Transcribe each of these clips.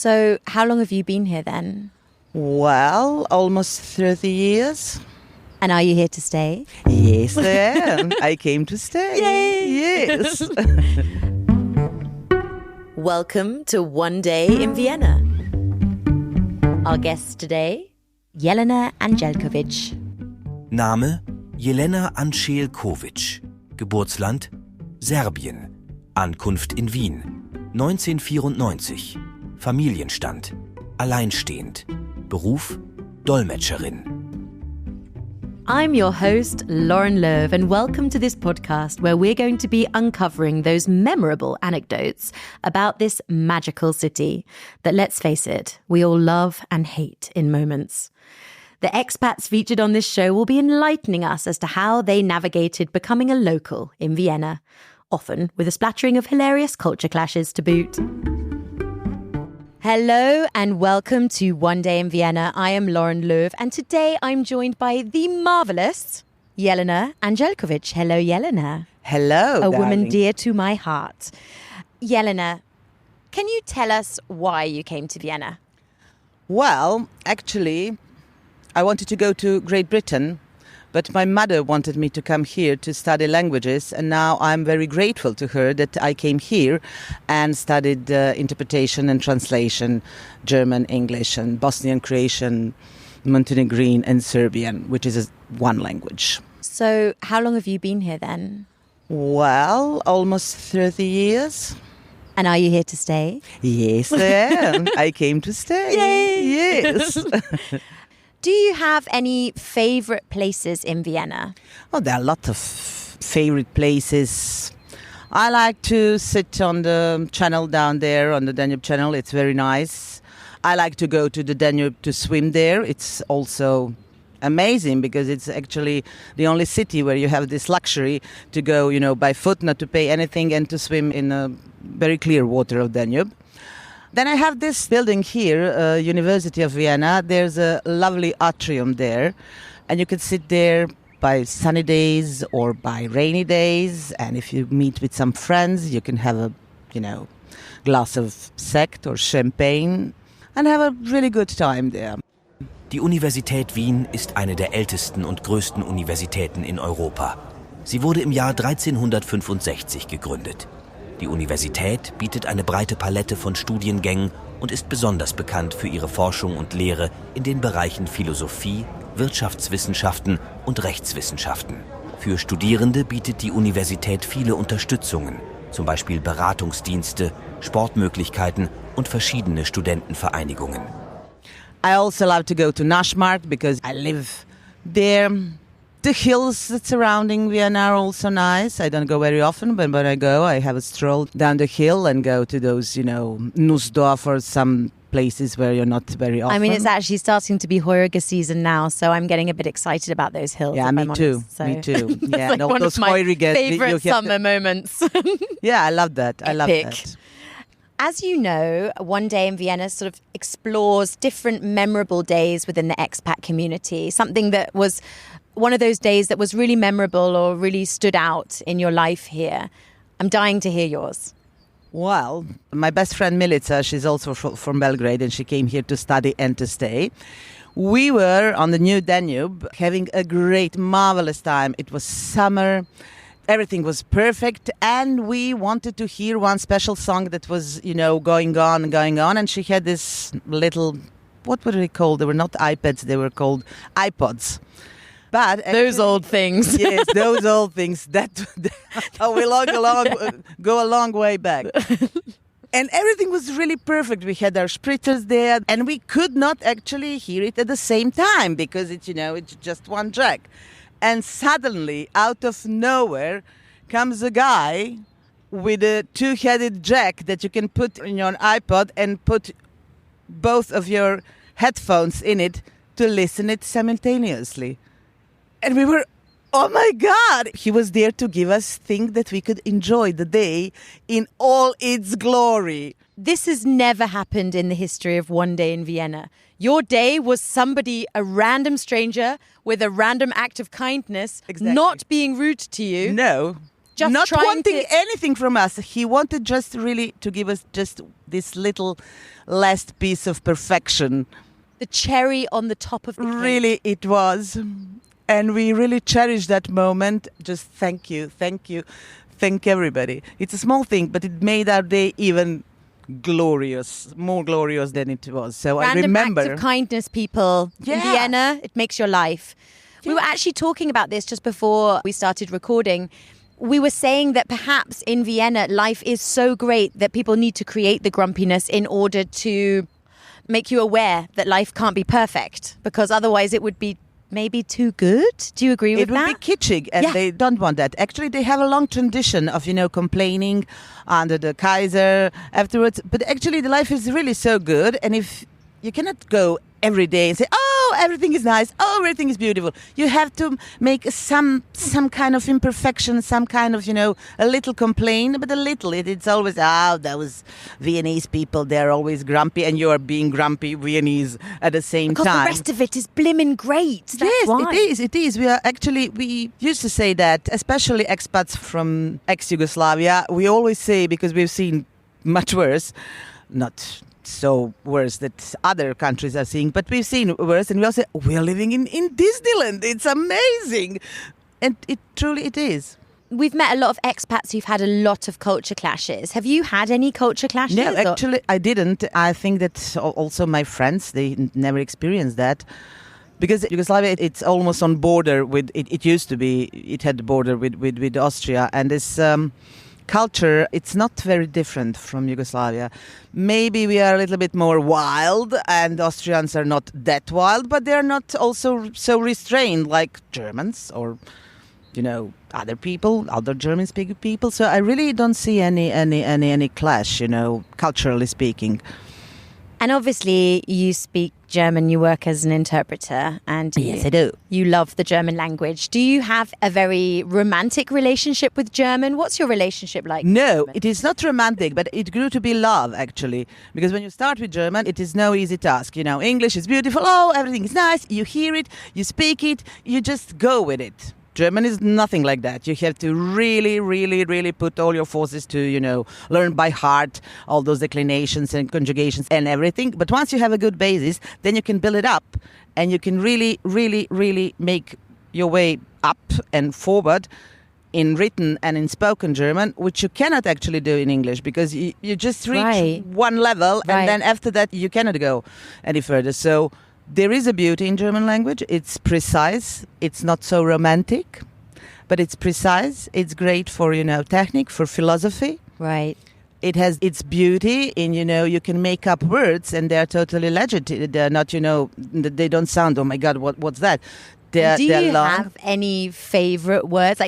So how long have you been here then? Well, almost 30 years. And are you here to stay? Yes, I am. I came to stay. Yay! Yes. Welcome to One Day in Vienna. Our guest today, Jelena Andjelkovic. Name Jelena Andjelkovic. Geburtsland Serbien. Ankunft in Wien. 1994. Familienstand. Alleinstehend. Beruf Dolmetscherin. I'm your host, Lauren Löw, and welcome to this podcast where we're going to be uncovering those memorable anecdotes about this magical city that, let's face it, we all love and hate in moments. The expats featured on this show will be enlightening us as to how they navigated becoming a local in Vienna, often with a splattering of hilarious culture clashes to boot. Hello and welcome to One Day in Vienna. I am Lauren Löw and today I'm joined by the marvellous Jelena Andjelkovic. Hello, Jelena. Hello, A woman darling. dear to my heart. Jelena, can you tell us why you came to Vienna? Well, actually, I wanted to go to Great Britain, but my mother wanted me to come here to study languages, and now I'm very grateful to her that I came here and studied interpretation and translation, German, English, and Bosnian, Croatian, Montenegrin, and Serbian, which is one language. So how long have you been here then? Well, almost 30 years. And are you here to stay? Yes, I am. I came to stay. Yay! Yes. Do you have any favourite places in Vienna? Oh, there are a lot of favorite places. I like to sit on the channel down there, on the Danube channel. It's very nice. I like to go to the Danube to swim there. It's also amazing because it's actually the only city where you have this luxury to go, by foot, not to pay anything, and to swim in a very clear water of Danube. Then I have this building here, University of Vienna. There's a lovely atrium there, and you can sit there by sunny days or by rainy days. And if you meet with some friends, you can have a, glass of sekt or champagne and have a really good time there. Die Universität Wien ist eine der ältesten und größten Universitäten in Europa. Sie wurde im Jahr 1365 gegründet. Die Universität bietet eine breite Palette von Studiengängen und ist besonders bekannt für ihre Forschung und Lehre in den Bereichen Philosophie, Wirtschaftswissenschaften und Rechtswissenschaften. Für Studierende bietet die Universität viele Unterstützungen, zum Beispiel Beratungsdienste, Sportmöglichkeiten und verschiedene Studentenvereinigungen. I also love to go to Naschmarkt because I live there. The hills that surrounding Vienna are also nice. I don't go very often, but when I go, I have a stroll down the hill and go to those, Nussdorf or some places where you're not very often. I mean, it's actually starting to be Heuriger season now, so I'm getting a bit excited about those hills. Yeah, me too. Me too. Yeah, it's like one those of my Heuriger, favourite summer moments. Yeah, I love that. I love that. As you know, One Day in Vienna sort of explores different memorable days within the expat community, something that was one of those days that was really memorable or really stood out in your life here. I'm dying to hear yours. Well, my best friend Milica, she's also from Belgrade, and she came here to study and to stay. We were on the new Danube having a great, marvelous time. It was summer. Everything was perfect, and we wanted to hear one special song that was, going on. And she had this little, what were they called? They were not iPads, they were called iPods. But actually, those old things. Yes, those old things. That go a long way back. And everything was really perfect. We had our spritzers there, and we could not actually hear it at the same time because it's just one track. And suddenly, out of nowhere, comes a guy with a two-headed jack that you can put in your iPod and put both of your headphones in it to listen it simultaneously. And we were, oh my God! He was there to give us things that we could enjoy the day in all its glory. This has never happened in the history of One Day in Vienna. Your day was somebody, a random stranger, with a random act of kindness, Exactly. not being rude to you. No. just not trying wanting to... anything from us. He wanted just really to give us just this little last piece of perfection. The cherry on the top of the cake. Really, it was. And we really cherish that moment. Just thank you. Thank everybody. It's a small thing, but it made our day even glorious, more glorious than it was. So Random I remember acts of kindness, people. In Vienna, it makes your life. Yeah. We were actually talking about this just before we started recording. We were saying that perhaps in Vienna, life is so great that people need to create the grumpiness in order to make you aware that life can't be perfect, because otherwise it would be maybe too good. Do you agree with that? It would be kitschig, and they don't want that. Actually, they have a long tradition of, complaining under the Kaiser afterwards. But actually, the life is really so good. And if you cannot go every day and say, oh, everything is nice, oh, everything is beautiful. You have to make some kind of imperfection, some kind of, a little complaint, but a little. It's always, those Viennese people, they're always grumpy, and you are being grumpy Viennese at the same time. Because the rest of it is blimmin' great. That's why. It is. We used to say that, especially expats from ex-Yugoslavia, we always say, because we've seen much worse, not so worse that other countries are seeing, but we've seen worse, and we all say, we're living in Disneyland. It's amazing. And it truly is. We've met a lot of expats who've had a lot of culture clashes. Have you had any culture clashes? No, actually, I didn't. I think that also my friends, they never experienced that. Because Yugoslavia, it's almost on border with, it used to be, it had the border with Austria, and this culture, it's not very different from Yugoslavia. Maybe we are a little bit more wild, and Austrians are not that wild, but they're not also so restrained like Germans or, other people, other German-speaking people. So I really don't see any clash, culturally speaking. And obviously, you speak German, you work as an interpreter, and yes, I do. You love the German language. Do you have a very romantic relationship with German? What's your relationship like? No, it is not romantic, but it grew to be love, actually. Because when you start with German, it is no easy task. English is beautiful. Oh, everything is nice. You hear it, you speak it, you just go with it. German is nothing like that. You have to really, really, really put all your forces to, learn by heart all those declinations and conjugations and everything. But once you have a good basis, then you can build it up, and you can really, really, really make your way up and forward in written and in spoken German, which you cannot actually do in English, because you just reach one level, and then after that you cannot go any further. So there is a beauty in German language. It's precise. It's not so romantic, but it's precise. It's great for, technique, for philosophy. Right. It has its beauty in, you can make up words, and they're totally legit. They're not, they don't sound, oh my God, what's that? Do you have any favorite words,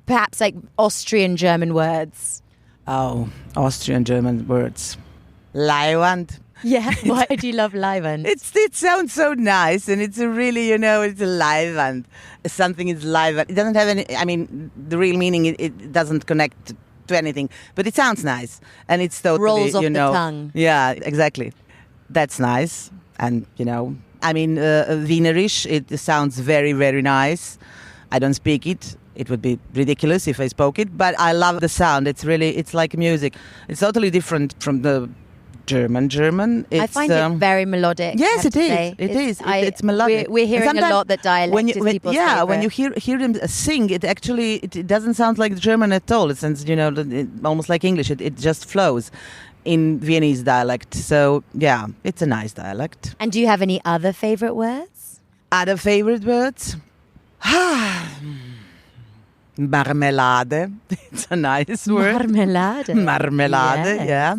perhaps Austrian German words? Oh, Austrian German words. Leiwand. Yeah, why do you love leiwand? It sounds so nice, and it's a really, it's a leiwand. Something is leiwand. It doesn't have any, the real meaning, it doesn't connect to anything, but it sounds nice, and it's totally, rolls off the tongue. Yeah, exactly. That's nice, and, Wienerisch, it sounds very, very nice. I don't speak it. It would be ridiculous if I spoke it, but I love the sound. It's like music. It's totally different from the German. I find it very melodic. Yes, it is. It's melodic. We're hearing a lot that dialect is people's favorite. When you hear them sing, it doesn't sound like German at all. It sounds, almost like English. It just flows in Viennese dialect. So, yeah, it's a nice dialect. And do you have any other favorite words? Other favorite words? Marmelade. It's a nice word. Marmelade, yeah.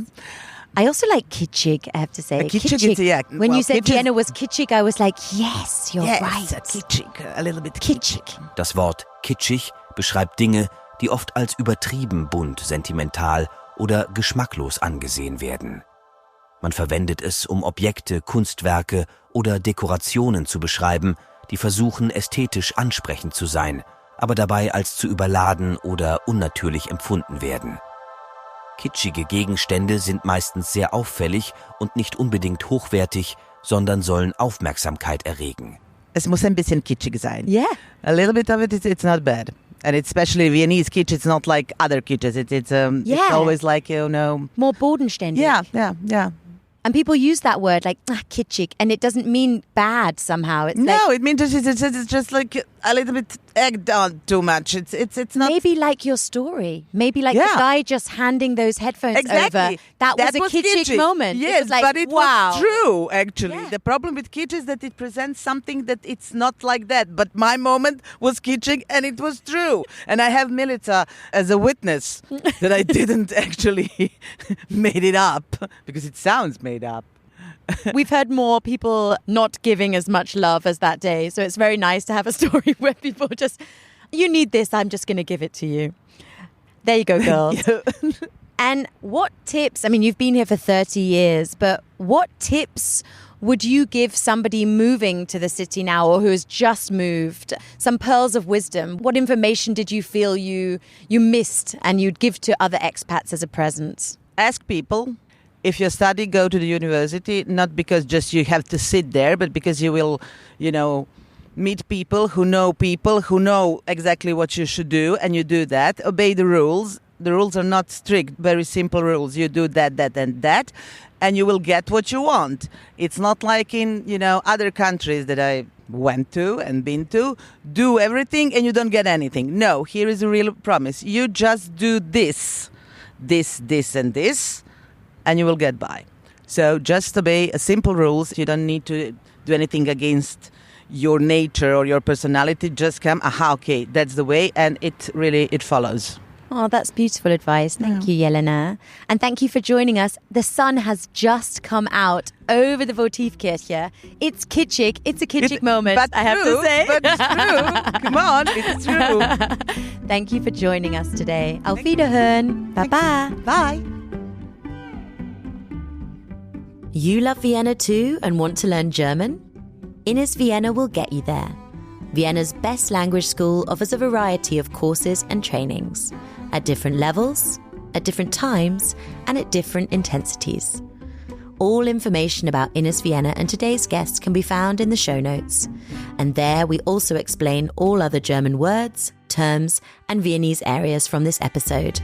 I also like kitschig, I have to say. Kitschig. When you said Vienna was kitschig, I was like, yes, you're right. Kitschig, a little bit kitschig. Das Wort kitschig beschreibt Dinge, die oft als übertrieben bunt, sentimental oder geschmacklos angesehen werden. Man verwendet es, um Objekte, Kunstwerke oder Dekorationen zu beschreiben, die versuchen, ästhetisch ansprechend zu sein, aber dabei als zu überladen oder unnatürlich empfunden werden. Kitschige Gegenstände sind meistens sehr auffällig und nicht unbedingt hochwertig, sondern sollen Aufmerksamkeit erregen. Es muss ein bisschen kitschig sein. Yeah. A little bit of it, it's not bad. And it's especially Viennese kitsch. It's not like other kitsches. It's always like, more bodenständig. Yeah. And people use that word like kitschig, and it doesn't mean bad somehow. It's it means it's just like a little bit egged on too much. It's not. Maybe like your story. Maybe like the guy just handing those headphones over. That was a kitschig moment. Yes, but it was true, actually. Yeah. The problem with kitsch is that it presents something that it's not like that. But my moment was kitschig, and it was true. And I have Milica as a witness that I didn't actually made it up, because it sounds made up. We've heard more people not giving as much love as that day. So it's very nice to have a story where people just, you need this, I'm just going to give it to you. There you go, girls. And what tips, I mean, you've been here for 30 years, but what tips would you give somebody moving to the city now or who has just moved? Some pearls of wisdom. What information did you feel you missed and you'd give to other expats as a present? Ask people. If you study, go to the university, not because just you have to sit there, but because you will, meet people who know exactly what you should do, and you do that. Obey the rules. The rules are not strict, very simple rules. You do that, and that, and you will get what you want. It's not like in, other countries that I went to and been to, do everything and you don't get anything. No, here is a real promise. You just do this, and this, and you will get by. So just obey simple rules. You don't need to do anything against your nature or your personality. Just come, okay, that's the way, and it follows. Oh, that's beautiful advice. Thank you, Jelena. And thank you for joining us. The sun has just come out over the Votivkirche. It's kitschig. It's a kitschig moment, but I have to say. But it's true. Come on, it's true. Thank you for joining us today. Auf Wiederhören. Bye-bye. Bye. You love Vienna too and want to learn German? Innis Vienna will get you there. Vienna's best language school offers a variety of courses and trainings at different levels, at different times, and at different intensities. All information about Innis Vienna and today's guests can be found in the show notes. And there we also explain all other German words, terms, and Viennese areas from this episode.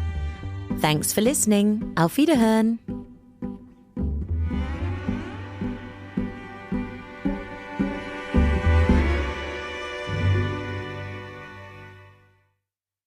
Thanks for listening. Auf Wiederhören.